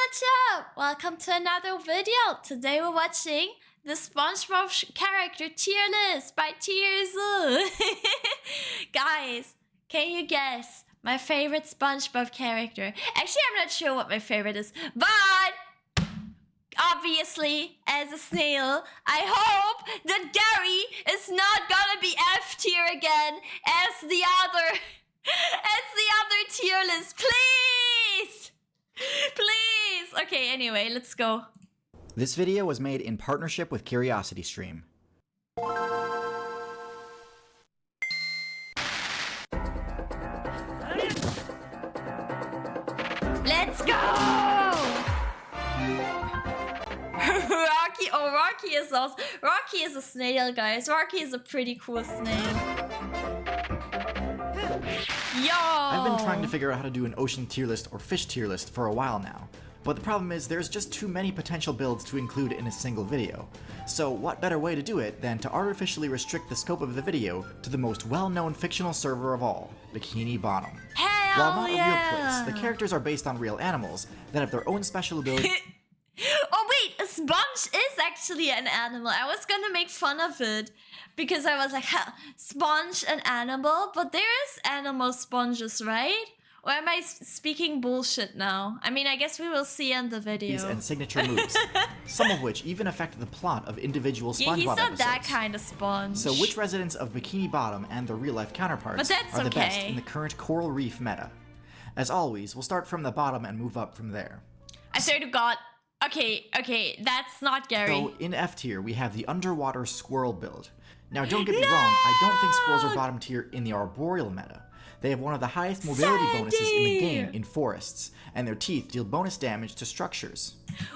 what's up? Welcome to another video. Today we're watching the Spongebob character tier list by TierZoo. Guys, can you guess my favorite Spongebob character? Actually, I'm not sure what my favorite is, but obviously, as a snail, I hope that Gary is not gonna be F tier again as the other tier list. Please! Please! Okay, anyway, let's go. This video was made in partnership with CuriosityStream. Let's go! Rocky, oh, Rocky is also, Rocky is a snail, guys. Rocky is a pretty cool snail. Yo! I've been trying to figure out how to do an ocean tier list or fish tier list for a while now, but the problem is there's just too many potential builds to include in a single video. So what better way to do it than to artificially restrict the scope of the video to the most well-known fictional server of all, Bikini Bottom. Hell While not yeah! a real place, the characters are based on real animals that have their own special ability. Oh wait, a sponge is actually an animal. I was gonna make fun of it because I was like, huh, sponge an animal? But there's animal sponges, right? Or am I speaking bullshit now? I mean, I guess we will see in the video. And signature moves, some of which even affect the plot of individual SpongeBob yeah, he's not episodes. that kind of sponge. So which residents of Bikini Bottom and their real-life counterparts are the best in the current coral reef meta? As always, we'll start from the bottom and move up from there. I swear to God. Okay, that's not Gary. So in F tier, we have the underwater squirrel build. Now don't get me wrong, I don't think squirrels are bottom tier in the arboreal meta. They have one of the highest mobility bonuses in the game in forests, and their teeth deal bonus damage to structures.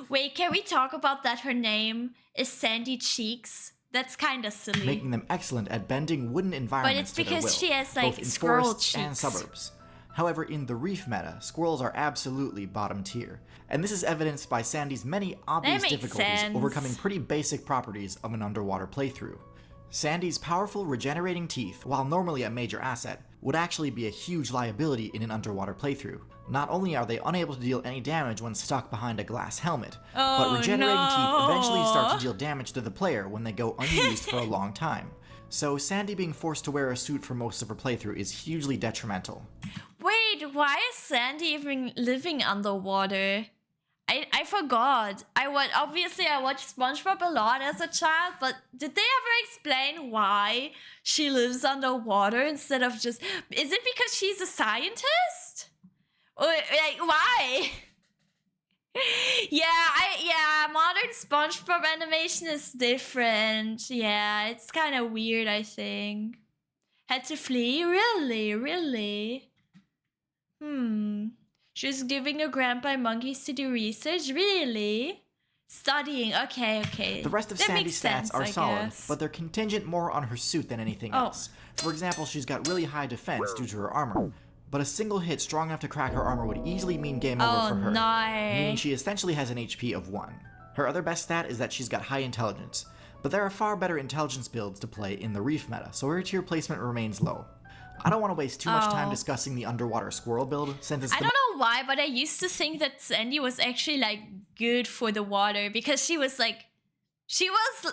Wait, can we talk about that her name is Sandy Cheeks? That's kind of silly. Making them excellent at bending wooden environments to their will. But it's because she has like both in squirrel forests cheeks. And suburbs. However, in the reef meta, squirrels are absolutely bottom tier. And this is evidenced by Sandy's many obvious difficulties overcoming pretty basic properties of an underwater playthrough. Sandy's powerful regenerating teeth, while normally a major asset, would actually be a huge liability in an underwater playthrough. Not only are they unable to deal any damage when stuck behind a glass helmet, but regenerating teeth eventually start to deal damage to the player when they go unused for a long time. So Sandy being forced to wear a suit for most of her playthrough is hugely detrimental. Wait, why is Sandy even living underwater? I forgot. Obviously I watched SpongeBob a lot as a child, but did they ever explain why she lives underwater instead of just... Is it because she's a scientist? Or like why? Yeah, modern SpongeBob animation is different. Yeah, it's kind of weird, I think. Had to flee? Really? She's giving her grandpa monkeys to do research? Really? Studying, okay. The rest of Sandy's stats are solid, but they're contingent more on her suit than anything else. For example, she's got really high defense due to her armor, but a single hit strong enough to crack her armor would easily mean game over for her, meaning she essentially has an HP of 1. Her other best stat is that she's got high intelligence, but there are far better intelligence builds to play in the reef meta, so her tier placement remains low. I don't want to waste too much time discussing the underwater squirrel build, since it's I don't know why, but I used to think that Sandy was actually like good for the water because she was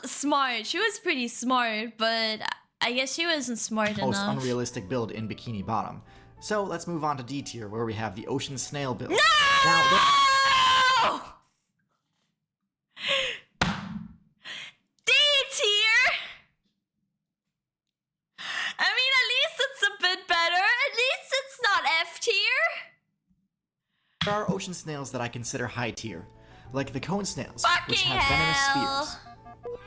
smart. She was pretty smart, but I guess she wasn't smart enough. Most unrealistic build in Bikini Bottom. So let's move on to D tier, where we have the ocean snail build. No! D tier? I mean, at least it's a bit better. At least it's not F tier. There are ocean snails that I consider high tier, like the cone snails, which have venomous spears.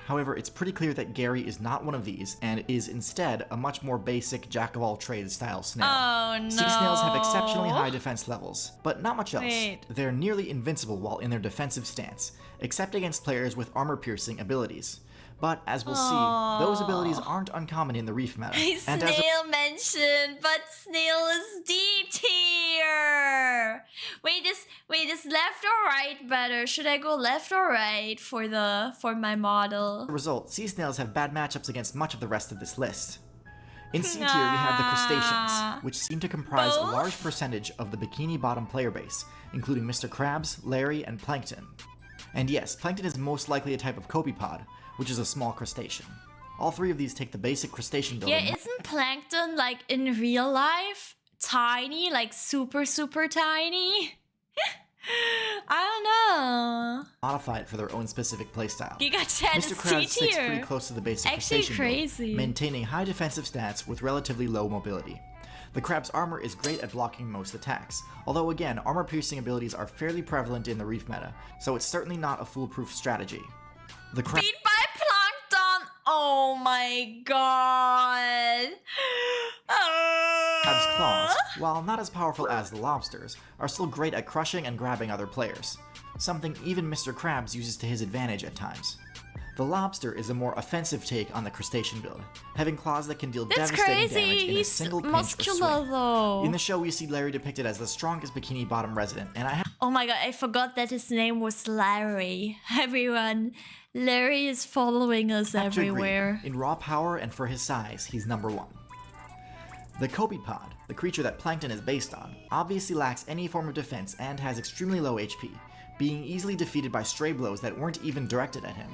However, it's pretty clear that Gary is not one of these, and is instead a much more basic jack-of-all-trades style snail. Oh no. Sea snails have exceptionally high defense levels, but not much else. They're nearly invincible while in their defensive stance, except against players with armor-piercing abilities. But as we'll see, those abilities aren't uncommon in the reef meta. Snail mentioned, but Snail is D tier. Wait, is left or right better? Should I go left or right for my model? As a result, sea snails have bad matchups against much of the rest of this list. In C tier, we have the crustaceans, which seem to comprise a large percentage of the Bikini Bottom player base, including Mr. Krabs, Larry, and Plankton. And yes, Plankton is most likely a type of copepod, which is a small crustacean. All three of these take the basic crustacean building. Yeah, isn't Plankton, like, in real life, tiny, like super tiny? I don't know. Modified for their own specific playstyle. Giga-chan Mr. is Krabs C sticks tier. pretty close to the basic Actually crustacean crazy. build, maintaining high defensive stats with relatively low mobility. The Crab's armor is great at blocking most attacks, although again, armor-piercing abilities are fairly prevalent in the Reef meta, so it's certainly not a foolproof strategy. The Crab Beat by Plankton! Oh my god! Crab's claws, while not as powerful as the lobsters, are still great at crushing and grabbing other players, something even Mr. Krabs uses to his advantage at times. The lobster is a more offensive take on the crustacean build, having claws that can deal devastating damage in a single pinch or muscular swing. though. In the show, we see Larry depicted as the strongest Bikini Bottom resident, and I Oh my god, I forgot that his name was Larry. Everyone, Larry is following us have to agree, everywhere. in raw power and for his size, he's number one. The copepod, the creature that Plankton is based on, obviously lacks any form of defense and has extremely low HP, being easily defeated by stray blows that weren't even directed at him.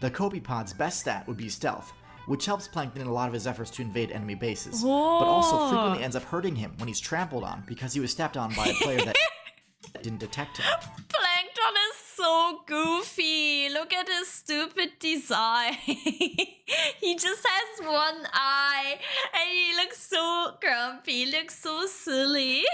The copepod's best stat would be stealth, which helps Plankton in a lot of his efforts to invade enemy bases, but also frequently ends up hurting him when he's trampled on because he was stepped on by a player that didn't detect him. Plankton is so goofy. Look at his stupid design. He just has one eye and he looks so grumpy, looks so silly.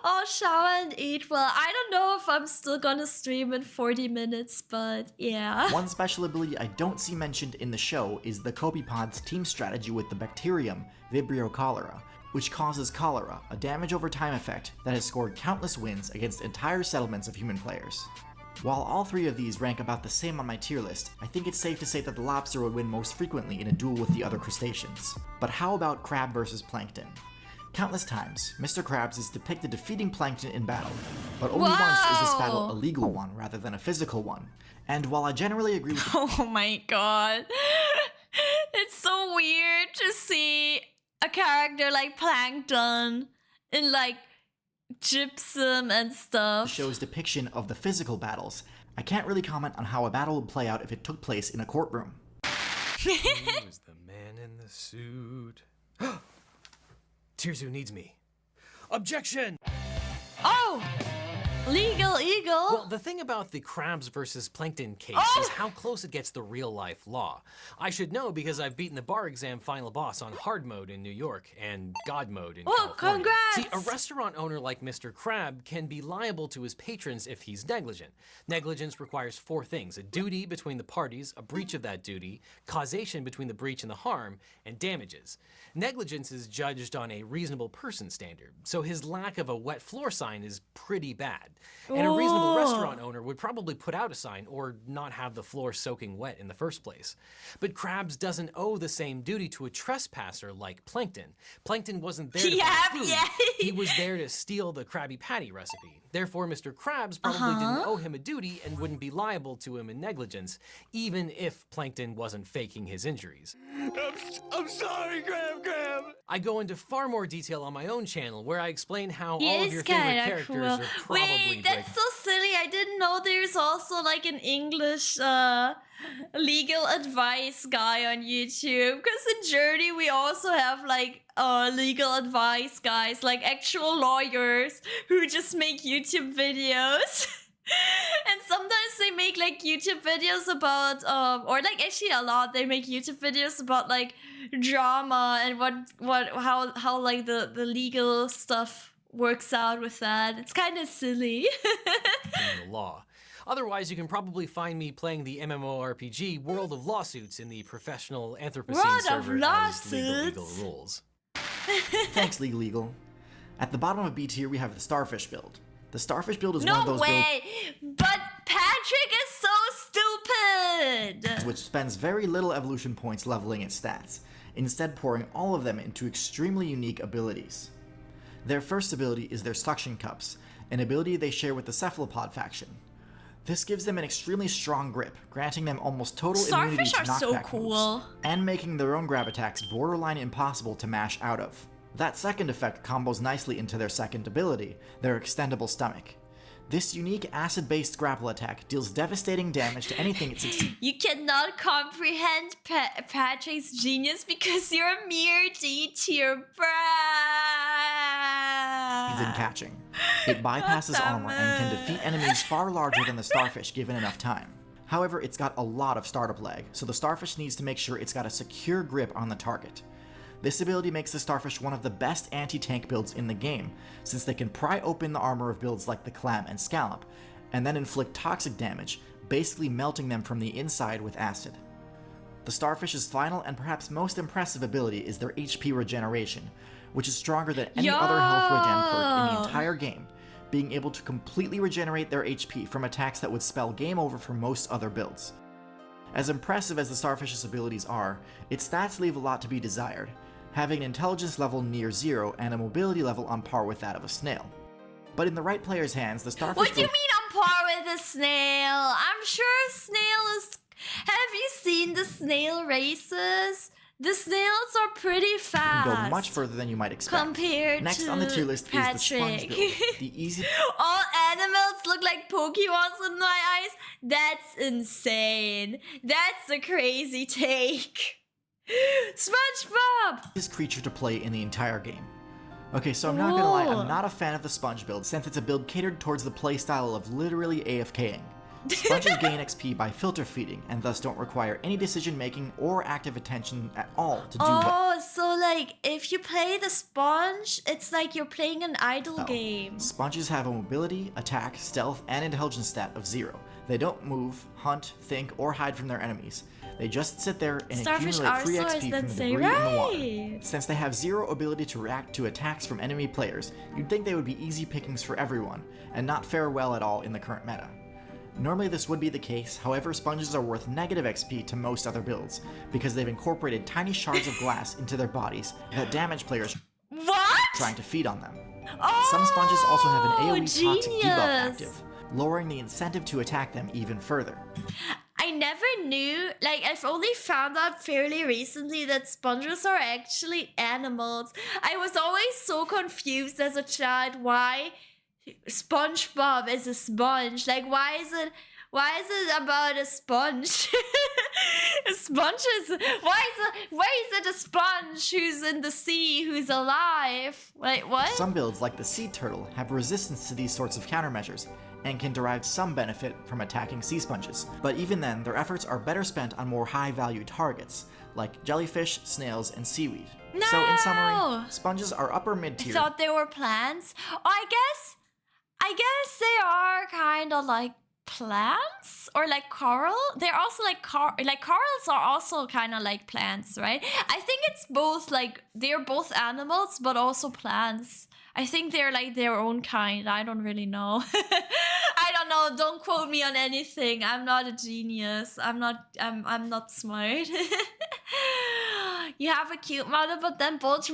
Oh, shower and eat well. I don't know if I'm still gonna stream in 40 minutes, but yeah. One special ability I don't see mentioned in the show is the copepod's team strategy with the bacterium Vibrio cholera, which causes cholera, a damage over time effect that has scored countless wins against entire settlements of human players. While all three of these rank about the same on my tier list, I think it's safe to say that the lobster would win most frequently in a duel with the other crustaceans. But how about Crab versus Plankton? Countless times, Mr. Krabs is depicted defeating Plankton in battle, but only once is this battle a legal one rather than a physical one. And while I generally agree with Oh my god. It's so weird to see a character like Plankton in like gypsum and the stuff. show's depiction of the physical battles, I can't really comment on how a battle would play out if it took place in a courtroom. Who is the man in the suit? TierZoo needs me. Objection! Oh! Legal Eagle? Well, the thing about the crabs versus plankton case is how close it gets to real-life law. I should know because I've beaten the bar exam final boss on hard mode in New York and God mode in California. Congrats! See, a restaurant owner like Mr. Crab can be liable to his patrons if he's negligent. Negligence requires 4 things: a duty between the parties, a breach of that duty, causation between the breach and the harm, and damages. Negligence is judged on a reasonable person standard, so his lack of a wet floor sign is pretty bad. And a reasonable restaurant owner would probably put out a sign or not have the floor soaking wet in the first place. But Krabs doesn't owe the same duty to a trespasser like Plankton. Plankton wasn't there to buy food. He was there to steal the Krabby Patty recipe. Therefore, Mr. Krabs probably didn't owe him a duty and wouldn't be liable to him in negligence, even if Plankton wasn't faking his injuries. I'm sorry, Crab. I go into far more detail on my own channel, where I explain how all of your favorite characters are probably Wait, that's so silly. I didn't know there's also like an English legal advice guy on YouTube. Because in Journey we also have like legal advice guys, like actual lawyers who just make YouTube videos. And sometimes they make like YouTube videos about or like actually a lot they make YouTube videos about like drama and how like the legal stuff works out with that. It's kind of silly. In the law. Otherwise, you can probably find me playing the MMORPG World of Lawsuits in the professional Anthropocene server as Legal Rules. Thanks, Legal Eagle. At the bottom of B tier, we have the Starfish build. The Starfish build is no one of those way! But Patrick is so stupid! which spends very little evolution points leveling its stats, instead pouring all of them into extremely unique abilities. Their first ability is their suction cups, an ability they share with the cephalopod faction. This gives them an extremely strong grip, granting them almost total immunity to knockback so cool. moves, and making their own grab attacks borderline impossible to mash out of. That second effect combos nicely into their second ability, their extendable stomach. This unique acid-based grapple attack deals devastating damage to anything it succeeds You cannot comprehend Patrick's genius because you're a mere D-tier brat. in catching. It bypasses armor and can defeat enemies far larger than the Starfish given enough time. However, it's got a lot of startup lag, so the Starfish needs to make sure it's got a secure grip on the target. This ability makes the Starfish one of the best anti-tank builds in the game, since they can pry open the armor of builds like the Clam and Scallop, and then inflict toxic damage, basically melting them from the inside with acid. The Starfish's final and perhaps most impressive ability is their HP regeneration, which is stronger than any other health regen perk in the entire game, being able to completely regenerate their HP from attacks that would spell game over for most other builds. As impressive as the Starfish's abilities are, its stats leave a lot to be desired, having an intelligence level near 0 and a mobility level on par with that of a snail. But in the right player's hands, the Starfish... What do you mean on par with a snail? I'm sure snail is... Have you seen the snail races? The snails are pretty fast. Can go much further than you might expect. Compared Next to on the tier list is the Sponge build, the easy... All animals look like Pokemons in my eyes? That's insane. That's a crazy take. Spongebob! ...this creature to play in the entire game. Okay, so I'm not gonna lie, I'm not a fan of the Sponge build, since it's a build catered towards the playstyle of literally AFKing. Sponges gain XP by filter feeding, and thus don't require any decision making or active attention at all to do well. Oh, so like, if you play the sponge, it's like you're playing an idle game. Sponges have a mobility, attack, stealth, and intelligence stat of 0. They don't move, hunt, think, or hide from their enemies. They just sit there and Starfish accumulate free are XP from the debris in the water. Since they have 0 ability to react to attacks from enemy players, you'd think they would be easy pickings for everyone, and not fare well at all in the current meta. Normally this would be the case, however sponges are worth negative XP to most other builds, because they've incorporated tiny shards of glass into their bodies that damage players trying to feed on them. Oh, Some sponges also have an AoE genius. toxic debuff active, lowering the incentive to attack them even further. I never knew, like I've only found out fairly recently that sponges are actually animals. I was always so confused as a child why Spongebob is a sponge. Like why is it about a sponge? A sponge is why is it a sponge who's in the sea who's alive? Like what? Some builds like the sea turtle have resistance to these sorts of countermeasures and can derive some benefit from attacking sea sponges. But even then, their efforts are better spent on more high-value targets, like jellyfish, snails, and seaweed. No! So in summary, sponges are upper mid-tier. I thought they were plants. Oh, I guess they are kind of like plants or like coral. They're also like corals are also kind of like plants, right? I think it's both, like they're both animals but also plants. I think they're like their own kind. I don't really know. I don't know. Don't quote me on anything. I'm not a genius. I'm not smart. You have a cute mother, but then bulge.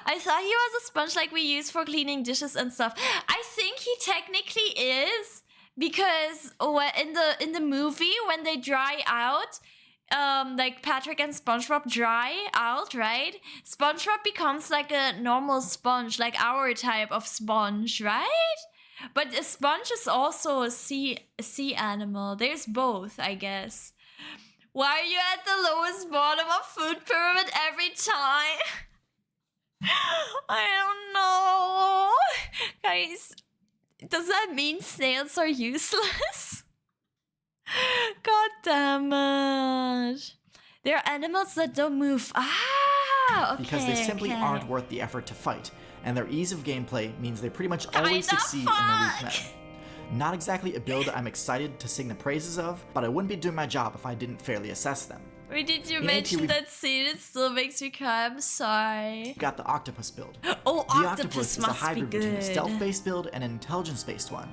I thought he was a sponge like we use for cleaning dishes and stuff. I think he technically is, because in the movie when they dry out, like Patrick and SpongeBob dry out, right? SpongeBob becomes like a normal sponge, like our type of sponge, right? But a sponge is also a sea animal. There's both, I guess. Why are you at the lowest bottom of food pyramid every time? I don't know. Guys, does that mean snails are useless? God damn it. They're animals that don't move. Okay. Because they simply aren't worth the effort to fight, and their ease of gameplay means they pretty much always succeed in the Reef meta. Not exactly a build I'm excited to sing the praises of, but I wouldn't be doing my job if I didn't fairly assess them. Wait, did you mention that scene? It still makes me cry. I'm sorry. We've got the octopus build. Oh, the octopus is a hybrid between a stealth-based build and an intelligence-based one,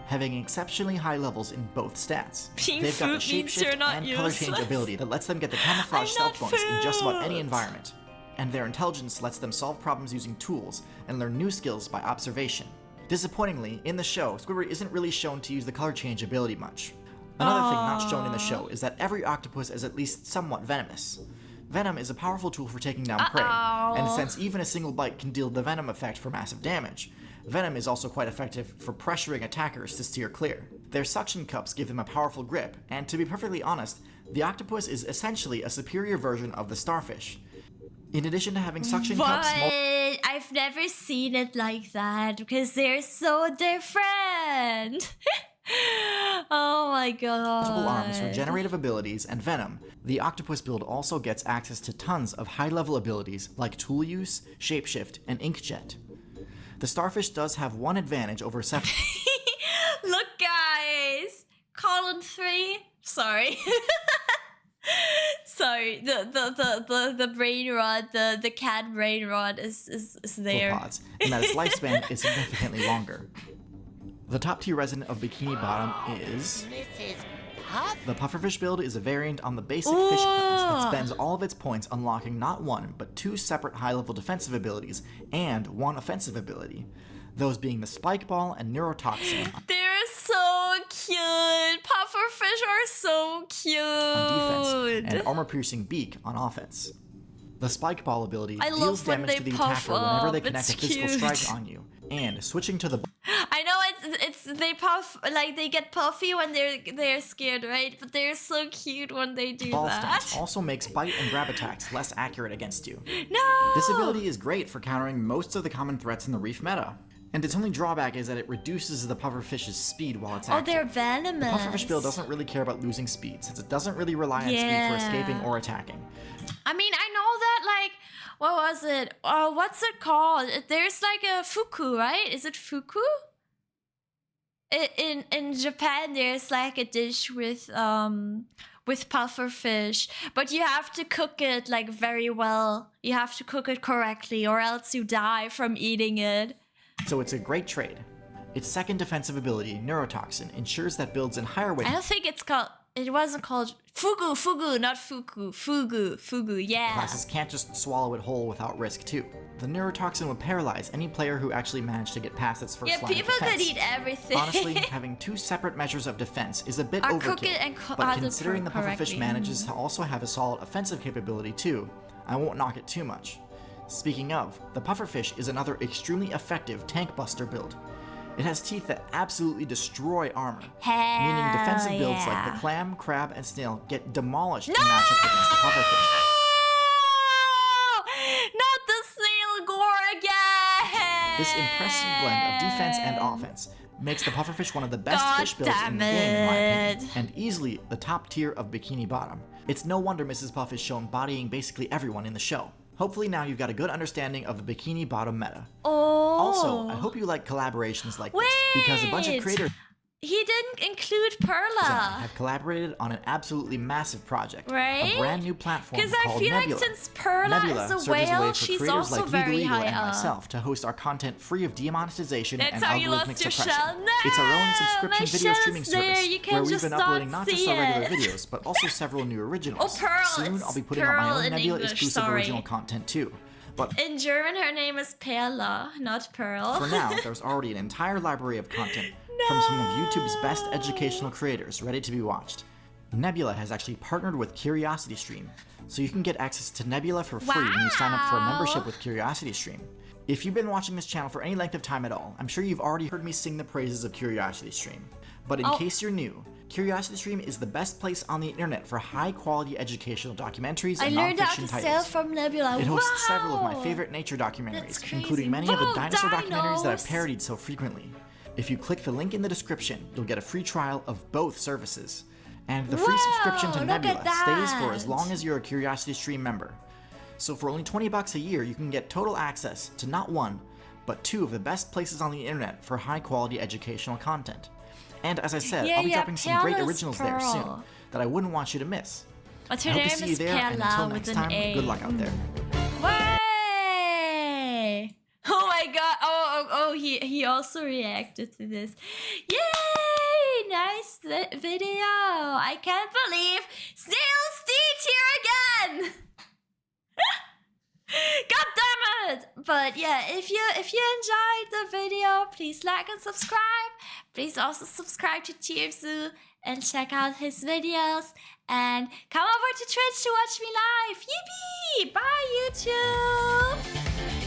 having exceptionally high levels in both stats. They've got the shapeshift and color change ability that lets them get the camouflage stealth bonus in just about any environment, and their intelligence lets them solve problems using tools and learn new skills by observation. Disappointingly, in the show, Squidward isn't really shown to use the color change ability much. Another thing not shown in the show is that every octopus is at least somewhat venomous. Venom is a powerful tool for taking down prey, and since even a single bite can deal the venom effect for massive damage, venom is also quite effective for pressuring attackers to steer clear. Their suction cups give them a powerful grip, and to be perfectly honest, the octopus is essentially a superior version of the starfish. In addition to having suction cups, I've never seen it like that because they're so different. Oh my god. Multiple arms, regenerative abilities, and venom, the octopus build also gets access to tons of high-level abilities like tool use, shapeshift, and inkjet. The starfish does have one advantage over seven. Look, guys! Column 3. Sorry. Sorry, the brain rod, the cat brain rod is there. Pods, and that its lifespan is significantly longer. The top tier resident of Bikini Bottom is... The Pufferfish build is a variant on the basic fish class that spends all of its points unlocking not one, but 2 separate high-level defensive abilities and 1 offensive ability. Those being the Spike Ball and Neurotoxin. They're so cute! Pufferfish are so cute! On defense, and Armor-Piercing Beak on offense. The Spike Ball ability deals damage to the attacker whenever they connect a physical strike on you. And switching to the... I know they puff, like they get puffy when they're scared, right? But they're so cute when they do ball that. Stance also makes bite and grab attacks less accurate against you. No! This ability is great for countering most of the common threats in the reef meta. And its only drawback is that it reduces the pufferfish's speed while it's active. Oh, they're venomous. The pufferfish build doesn't really care about losing speed, since it doesn't really rely on speed for escaping or attacking. I mean, I know that, like, what was it? What's it called? There's like a fuku, right? Is it fuku? In Japan, there's like a dish with pufferfish, but you have to cook it like very well. You have to cook it correctly, or else you die from eating it. So it's a great trade. Its second defensive ability, Neurotoxin, ensures that builds in higher weight. I don't think it's called. It wasn't called fugu, not fuku. Fugu, yeah. Classes can't just swallow it whole without risk too. The Neurotoxin would paralyze any player who actually managed to get past its first line of defense. Yeah, people could eat everything. Honestly, having 2 separate measures of defense is a bit overkill, but considering the pufferfish manages to also have a solid offensive capability too, I won't knock it too much. Speaking of, the pufferfish is another extremely effective tank buster build. It has teeth that absolutely destroy armor, meaning defensive builds like the clam, crab, and snail get demolished in matchups against the pufferfish. Not the snail gore again! This impressive blend of defense and offense makes the pufferfish one of the best fish builds in the game, in my opinion, and easily the top tier of Bikini Bottom. It's no wonder Mrs. Puff is shown bodying basically everyone in the show. Hopefully now you've got a good understanding of the Bikini Bottom meta. Also, I hope you like collaborations like this, because a bunch of creators he didn't include Perla. have collaborated on an absolutely massive project, right? A brand new platform called Because I feel Nebula. like since Perla Nebula is a serves as a way whale, for she's creators also like very Legal high and up. myself to host our content free of demonetization That's and how you algorithmic lost your suppression. shell. No, It's our own subscription my video shell streaming is there. service You can where we've just been not uploading not just see our regular it. videos, but also several new originals. Oh, Pearl, Soon I'll be putting Pearl out my own in Nebula English, exclusive sorry. original content too. But In German, her name is Perla, not Pearl. for now, there's already an entire library of content from some of YouTube's best educational creators ready to be watched. Nebula has actually partnered with CuriosityStream, so you can get access to Nebula for free when you sign up for a membership with CuriosityStream. If you've been watching this channel for any length of time at all, I'm sure you've already heard me sing the praises of CuriosityStream. But in case you're new, CuriosityStream is the best place on the internet for high-quality educational documentaries and learned how non-fiction to sail titles. from Nebula. It hosts several of my Wow. favorite nature That's documentaries, crazy. including many of the Whoa, dinosaur documentaries that I've dinos. parodied so frequently. If you click the link in the description, you'll get a free trial of both services. And the free subscription to Whoa, look Nebula at stays for that. as long as you're a CuriosityStream member. So for only $20 a year, you can get total access to not one, but 2 of the best places on the internet for high-quality educational content. And as I said, I'll be dropping some great Pearl is originals there soon Pearl. that I wouldn't want you to miss. What's her I hope name to see you is there, and Perla until with next an time, A. good luck out there. Way! Oh my god! Oh! He also reacted to this. Yay! Nice video. I can't believe Snail's D tier again. God damn it! But yeah, if you enjoyed the video, please like and subscribe. Please also subscribe to TierZoo and check out his videos. And come over to Twitch to watch me live. Yippee! Bye, YouTube!